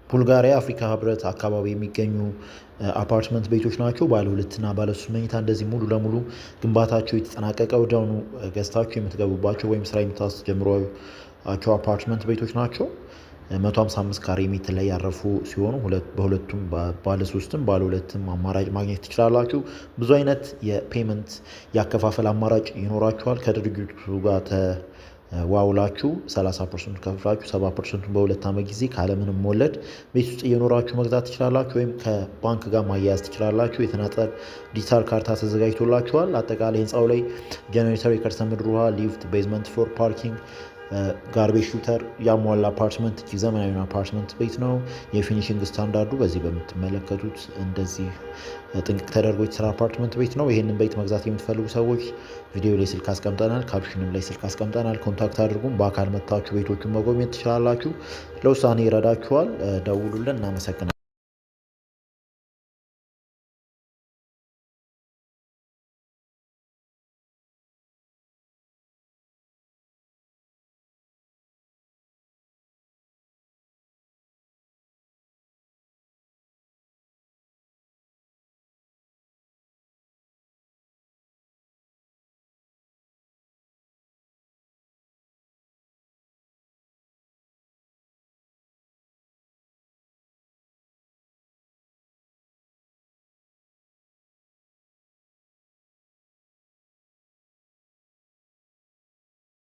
ቡልጋሪያ አፍሪካ ህብረት አካባቢ የሚገኙ አፓርትመንት ቤቶች ናቸው። ባለ 2 እና ባለ 3 መኝታ እንደዚህ ሙሉ ለሙሉ ግንባታቸው የተጠናቀቀ ወዲያውኑ ገዝታችሁ የምትገቡባቸው ወይም ስራ የምታስጀምሯቸው አፓርትመንት ቤቶች ናቸው። 155 ካሬ ሜትር ላይ ያረፉ ሲሆኑ በሁለቱም ባለ 3ም ባለ 2ም አማራጭ ማግኘት ትችላላችሁ። ብዙ አይነት የፔመንት ያከፋፈል አማራጭ ይኖራችኋል። ከድርጅቱ ጋር ዋውላችሁ 30% ከፍላችሁ 70% በ2 ዓመት ጊዜ ካለምንም ወለድ ቤት ውስጥ እየኖራችሁ መግዛት ትችላላችሁ። ወይም ከባንክ ጋር ማያያዝ ትችላላችሁ። የተናጠል ዲጂታል ካርታ ተዘጋጅቶላችኋል። አጠቃላይ ህንፃው ላይ ጀነሬተር፣ የከርሰ ምድር ውሃ፣ ሊፍት፣ ቤዝመንት ፍሎር ፓርኪንግ፣ ጋርቤጅ ሹተር ያሟላ አፓርትመንት ዘመናዊ አፓርትመንት ቤት ነው። የፊኒሽንግ ስታንዳርዱ በዚህ በምትመለከቱት እንደዚህ ጥንቅቅ ተደርጎ የተሰራ አፓርትመንት ቤት ነው። ይህንን ቤት መግዛት የምትፈልጉ ሰዎች ቪዲዮ ላይ ስልክ አስቀምጠናል፣ ካፕሽንም ላይ ስልክ አስቀምጠናል። ኮንታክት አድርጉም። በአካል መጥታችሁ ቤቶቹን መጎብኘት ትችላላችሁ። ለውሳኔ ይረዳችኋል። ደውሉልን። እናመሰግናለን።